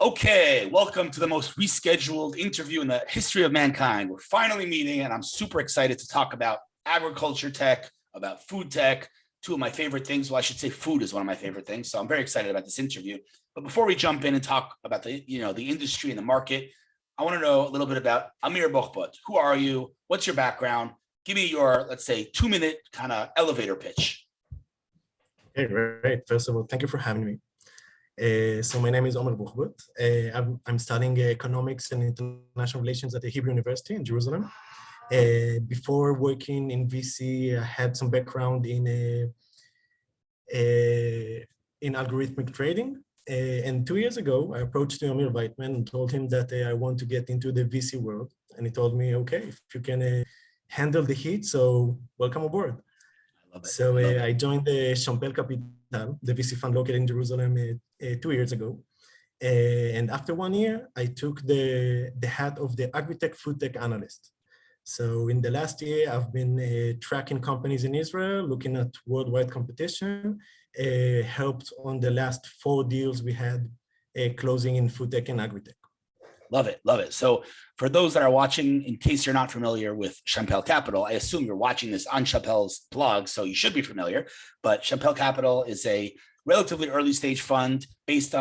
Okay, welcome to the most rescheduled interview in the history of mankind. We're finally meeting, and I'm super excited to talk about agriculture tech, about food tech, two of my favorite things. Well, I should say food is one of my favorite things. So I'm very excited about this interview. But before we jump in and talk about the industry and the market, I want to know a little bit about Omer Bohbot. Who are you? What's your background? Give me your, let's say, 2-minute kind of elevator pitch. Okay, great. First of all, thank you for having me. So my name is Omer Bohbot. I'm studying economics and international relations at the Hebrew University in Jerusalem. Before working in VC, I had some background in algorithmic trading. And 2 years ago, I approached Omer Bohbot and told him that I want to get into the VC world. And he told me, okay, if you can handle the heat, so welcome aboard. So I joined the Champel Capital, the VC fund located in Jerusalem 2 years ago. And after 1 year, I took the hat of the agri-tech, food tech analyst. So in the last year, I've been tracking companies in Israel, looking at worldwide competition, helped on the last 4 deals we had closing in food tech and agri-tech. Love it. Love it. So for those that are watching, in case you're not familiar with Champel Capital, I assume you're watching this on Champel's blog, so you should be familiar. But Champel Capital is a relatively early stage fund based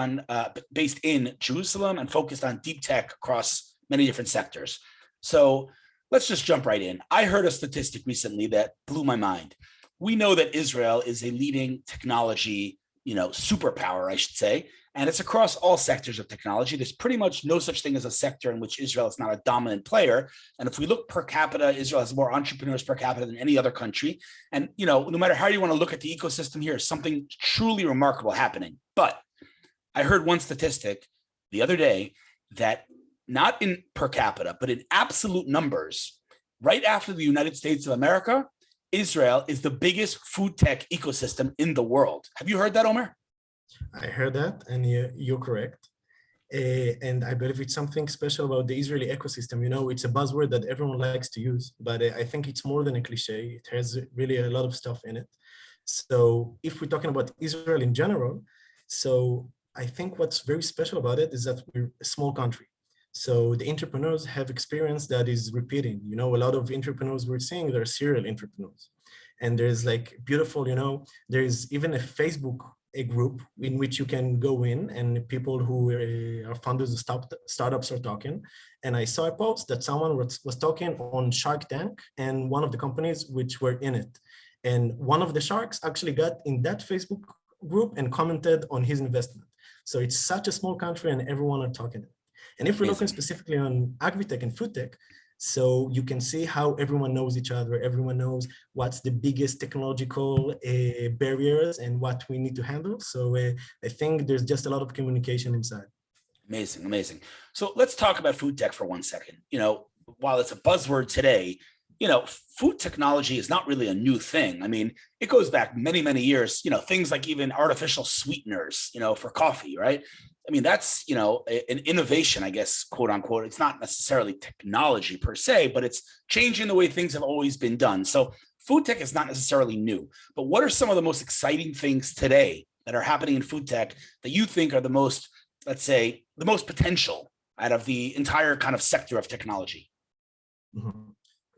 in Jerusalem and focused on deep tech across many different sectors. So let's just jump right in. I heard a statistic recently that blew my mind. We know that Israel is a leading technology, superpower, I should say. And it's across all sectors of technology. There's pretty much no such thing as a sector in which Israel is not a dominant player. And if we look per capita, Israel has more entrepreneurs per capita than any other country. And, no matter how you want to look at the ecosystem here, something truly remarkable happening. But I heard one statistic the other day that not in per capita, but in absolute numbers, right after the United States of America, Israel is the biggest food tech ecosystem in the world. Have you heard that, Omer? I heard that, and you're correct. And I believe it's something special about the Israeli ecosystem. It's a buzzword that everyone likes to use, but I think it's more than a cliche. It has really a lot of stuff in it. So if we're talking about Israel in general, so I think what's very special about it is that we're a small country. So the entrepreneurs have experience that is repeating. A lot of entrepreneurs we're seeing, they're serial entrepreneurs. And there's beautiful, there's even a Facebook group in which you can go in and people who are founders of startups are talking. And I saw a post that someone was talking on Shark Tank and one of the companies which were in it. And one of the sharks actually got in that Facebook group and commented on his investment. So it's such a small country and everyone are talking. And if we're looking specifically on agri-tech and food tech, so you can see how everyone knows each other. Everyone knows what's the biggest technological barriers and what we need to handle. So I think there's just a lot of communication inside. Amazing, amazing. So let's talk about food tech for 1 second. While it's a buzzword today, food technology is not really a new thing. I mean, it goes back many, many years, things like even artificial sweeteners, for coffee, right? I mean, that's, an innovation, I guess, quote unquote. It's not necessarily technology per se, but it's changing the way things have always been done. So food tech is not necessarily new, but what are some of the most exciting things today that are happening in food tech that you think are the most, let's say, the most potential out of the entire kind of sector of technology? Mm-hmm.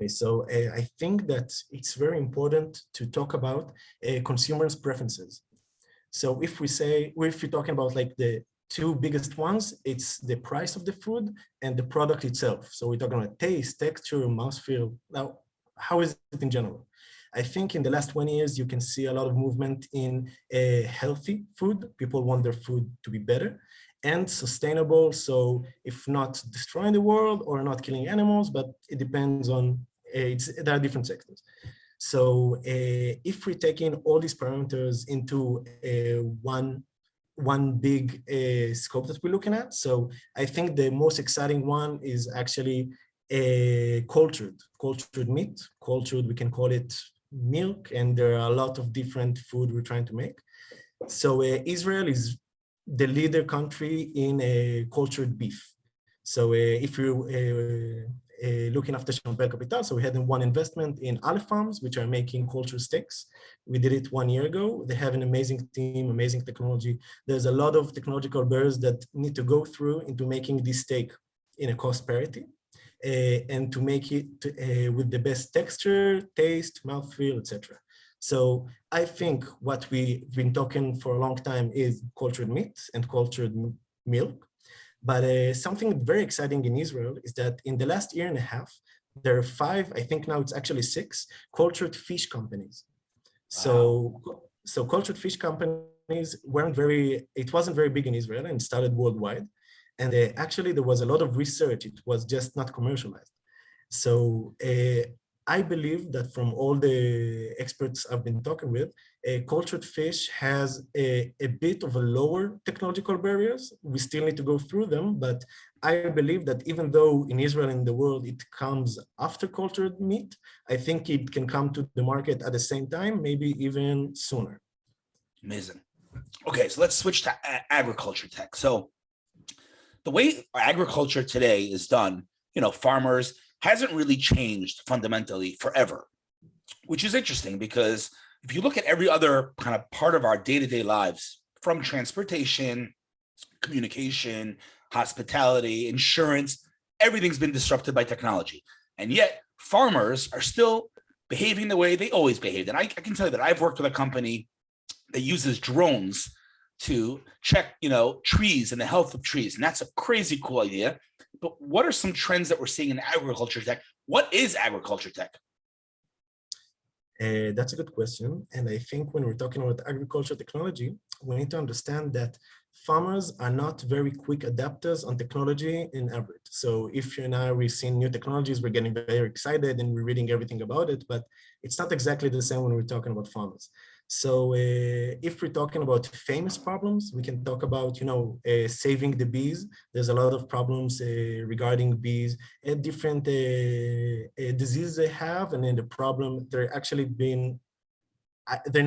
Okay, so I think that it's very important to talk about consumers' preferences. So if we're talking about the 2 biggest ones, it's the price of the food and the product itself. So we're talking about taste, texture, mouthfeel. Now, how is it in general? I think in the last 20 years, you can see a lot of movement in healthy food. People want their food to be better and sustainable. So if not destroying the world or not killing animals, but it depends on, there are different sectors. So if we're taking all these parameters into one big scope that we're looking at. So I think the most exciting one is actually cultured meat, we can call it milk, and there are a lot of different food we're trying to make. So Israel is the leader country in cultured beef. So if you looking after Champel Capital. So we had one investment in Aleph Farms, which are making culture steaks. We did it 1 year ago. They have an amazing team, amazing technology. There's a lot of technological barriers that need to go through into making this steak in a cost parity. And to make it with the best texture, taste, mouthfeel, etc. So I think what we've been talking for a long time is cultured meat and cultured milk. But something very exciting in Israel is that in the last year and a half, there are 5, I think now it's actually 6, cultured fish companies. Wow. So cultured fish companies it wasn't very big in Israel and started worldwide. And actually there was a lot of research, it was just not commercialized. So I believe that from all the experts I've been talking with, cultured fish has a bit of a lower technological barriers. We still need to go through them, but I believe that even though in Israel and the world it comes after cultured meat, I think it can come to the market at the same time, maybe even sooner. Amazing. Okay, so let's switch to agriculture tech. So the way agriculture today is done, farmers hasn't really changed fundamentally forever, which is interesting because if you look at every other kind of part of our day-to-day lives, from transportation, communication, hospitality, insurance, everything's been disrupted by technology. And yet farmers are still behaving the way they always behaved. And I can tell you that I've worked with a company that uses drones to check, trees and the health of trees. And that's a crazy cool idea. But what are some trends that we're seeing in agriculture tech? What is agriculture tech? That's a good question. And I think when we're talking about agriculture technology, we need to understand that farmers are not very quick adapters on technology in average. So if we've seen new technologies, we're getting very excited and we're reading everything about it, but it's not exactly the same when we're talking about farmers. So if we're talking about famous problems, we can talk about, saving the bees. There's a lot of problems regarding bees and different diseases they have. And then the problem, they're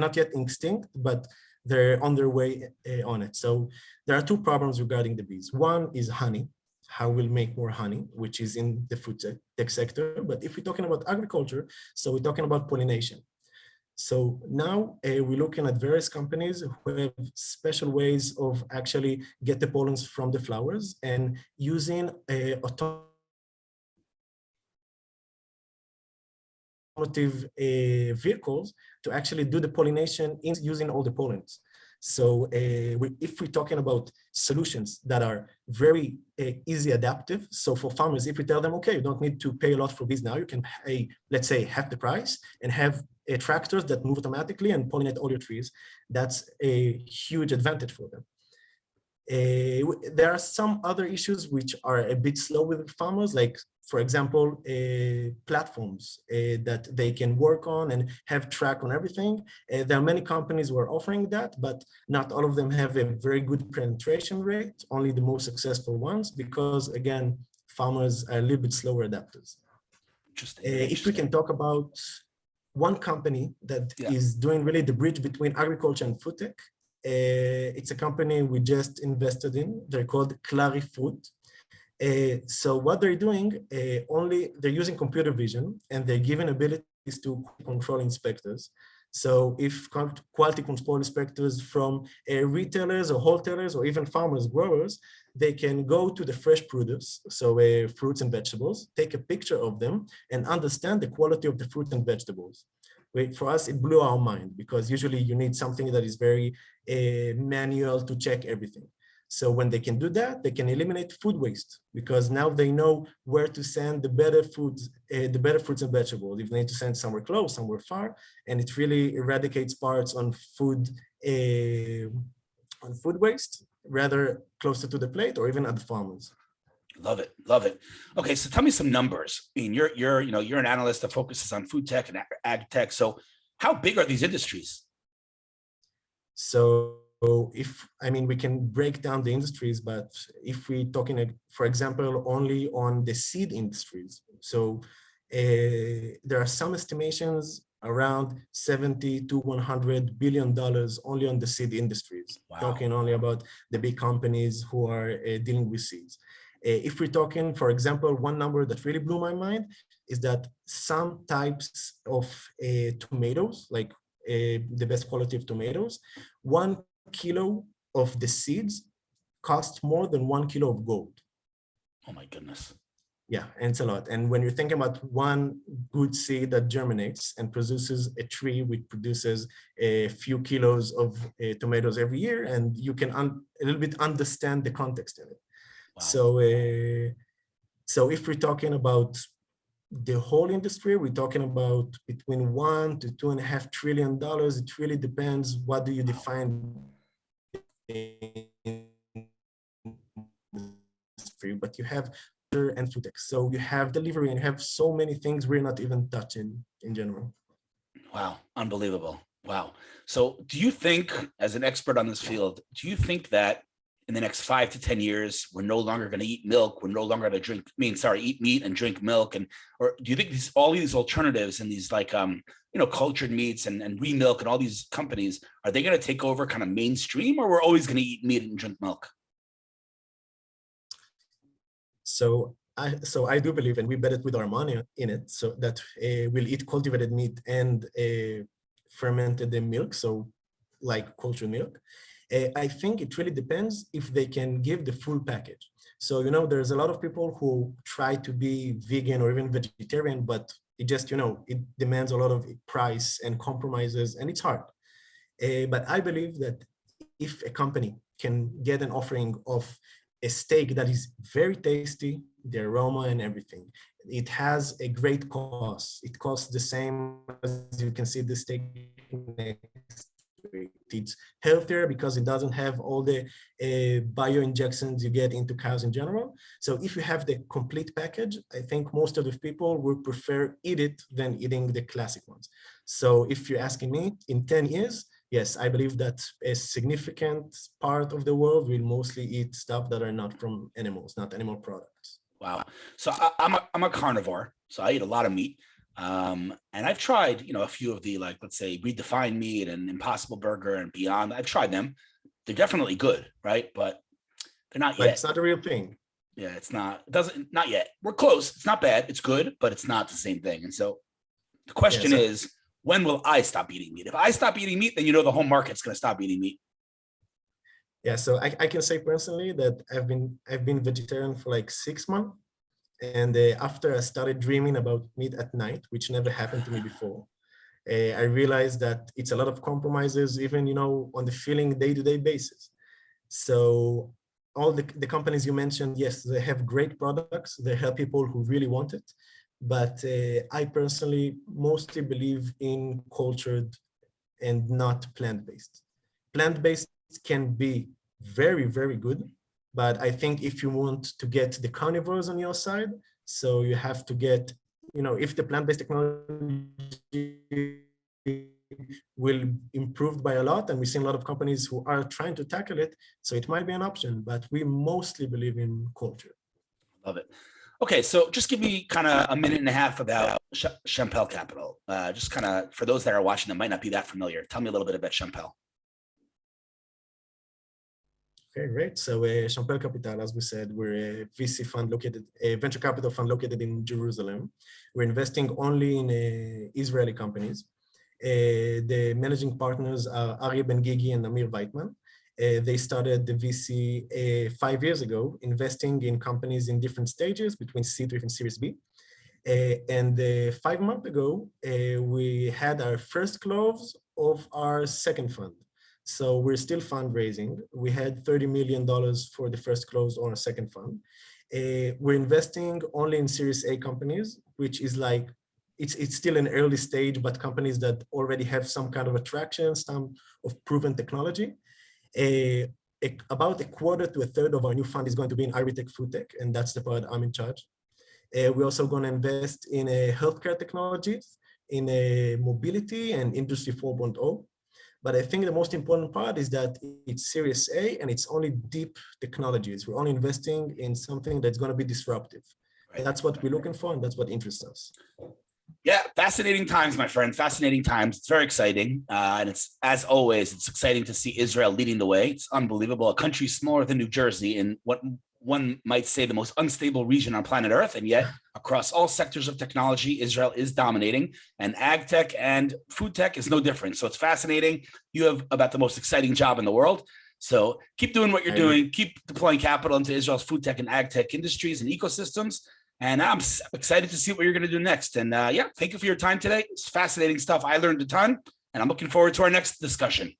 not yet extinct, but they're on their way on it. So there are 2 problems regarding the bees. One is honey, how we'll make more honey, which is in the food tech sector. But if we're talking about agriculture, so we're talking about pollination. So now we're looking at various companies who have special ways of actually get the pollens from the flowers and using automotive vehicles to actually do the pollination using all the pollens. So if we're talking about solutions that are very easy adaptive, so for farmers, if we tell them, okay, you don't need to pay a lot for bees now, you can pay, let's say, half the price and have tractors that move automatically and pollinate all your trees, that's a huge advantage for them. There are some other issues which are a bit slow with farmers, like, for example, platforms that they can work on and have track on everything. There are many companies who are offering that, but not all of them have a very good penetration rate, only the most successful ones, because again, farmers are a little bit slower adapters. If we can talk about one company that is doing really the bridge between agriculture and food tech, it's a company we just invested in. They're called Agrifood. So what they're doing, they're using computer vision and they're given abilities to control inspectors. So if quality control inspectors from retailers or wholesalers or even farmers, growers, they can go to the fresh produce, so fruits and vegetables, take a picture of them and understand the quality of the fruits and vegetables. For us, it blew our mind because usually you need something that is very manual to check everything. So when they can do that, they can eliminate food waste because now they know where to send the better fruits and vegetables. If they need to send somewhere close, somewhere far, and it really eradicates parts on food waste, rather closer to the plate or even at the farmers. Love it, love it. Okay, so tell me some numbers. I mean, you're an analyst that focuses on food tech and ag tech. So how big are these industries? So we can break down the industries, but if we're talking, for example, only on the seed industries, so there are some estimations around $70 to $100 billion only on the seed industries. Wow. Talking only about the big companies who are dealing with seeds. If we're talking, for example, one number that really blew my mind is that some types of tomatoes, like the best quality of tomatoes, 1 kilo of the seeds cost more than 1 kilo of gold. Oh my goodness. Yeah, and it's a lot. And when you're thinking about one good seed that germinates and produces a tree which produces a few kilos of tomatoes every year, and you can a little bit understand the context in it. Wow. So if we're talking about the whole industry, we're talking about between $1 to $2.5 trillion. It really depends what do you define industry, but you have and food tech. So you have delivery and you have so many things we're not even touching in general. Wow, unbelievable. Wow. So do you think, as an expert on this field, do you think that in the next 5 to 10 years, we're no longer going to eat milk, we're no longer going to eat meat and drink milk? And or do you think all these alternatives and these like cultured meats and re-milk and all these companies, are they going to take over kind of mainstream, or we're always going to eat meat and drink milk? So I do believe, and we bet it with our money in it, so that we'll eat cultivated meat and fermented milk, so like cultured milk. I think it really depends if they can give the full package. So, there's a lot of people who try to be vegan or even vegetarian, but it just, it demands a lot of price and compromises, and it's hard. But I believe that if a company can get an offering of a steak that is very tasty, the aroma and everything, it has a great cost. It costs the same as you can see the steak next to it. It's healthier because it doesn't have all the bio injections you get into cows in general. So if you have the complete package, I think most of the people would prefer eat it than eating the classic ones. So if you're asking me, in 10 years, yes, I believe that a significant part of the world will mostly eat stuff that are not from animals, not animal products. Wow. So I'm a carnivore, so I eat a lot of meat. And I've tried, a few of the, like, let's say Redefined Meat and Impossible Burger and Beyond. I've tried them. They're definitely good, right? But they're not yet. It's not a real thing. Yeah, it's not. It doesn't, not yet. We're close. It's not bad. It's good, but it's not the same thing. And so the question is, when will I stop eating meat? If I stop eating meat, then the whole market's going to stop eating meat. Yeah, so I can say personally that I've been vegetarian for like 6 months, and after I started dreaming about meat at night, which never happened to me before, I realized that it's a lot of compromises, even on the feeling day-to-day basis. So all the companies you mentioned, yes, they have great products. They help people who really want it. But I personally mostly believe in cultured and not plant-based. Plant-based can be very, very good, but I think if you want to get the carnivores on your side, so you have to get, if the plant-based technology will improve by a lot, and we've seen a lot of companies who are trying to tackle it, so it might be an option, but we mostly believe in culture. Love it. Okay, so just give me kind of a minute and a half about Champel Capital. Just kind of, for those that are watching that might not be that familiar, tell me a little bit about Champel. Okay, great. So Champel Capital, as we said, we're a VC fund located, a venture capital fund located in Jerusalem. We're investing only in Israeli companies. The managing partners are Aryeh Ben Gigi and Amir Weitman. They started the VC 5 years ago, investing in companies in different stages between C3 and Series B. And 5 months ago, we had our first close of our second fund. So we're still fundraising. We had $30 million for the first close on our second fund. We're investing only in Series A companies, which is like, it's still an early stage, but companies that already have some kind of attraction, some of proven technology. About a quarter to a third of our new fund is going to be in agri-tech, food tech, and that's the part I'm in charge. We're also going to invest in healthcare technologies, in mobility and Industry 4.0. But I think the most important part is that it's Series A and it's only deep technologies. We're only investing in something that's going to be disruptive. Right. That's what we're looking for, and that's what interests us. Yeah, fascinating times, my friend. Fascinating times. It's very exciting. And it's, as always, it's exciting to see Israel leading the way. It's unbelievable. A country smaller than New Jersey in what one might say the most unstable region on planet Earth, and yet across all sectors of technology, Israel is dominating, and ag tech and food tech is no different. So it's fascinating. You have about the most exciting job in the world. So keep doing what you're doing. Keep deploying capital into Israel's food tech and ag tech industries and ecosystems. And I'm excited to see what you're going to do next. And yeah, thank you for your time today. It's fascinating stuff. I learned a ton, and I'm looking forward to our next discussion.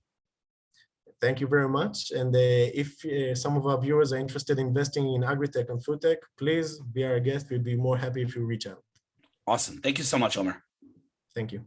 Thank you very much. And if some of our viewers are interested in investing in agri-tech and food tech, please be our guest. We'd be more happy if you reach out. Awesome. Thank you so much, Omer. Thank you.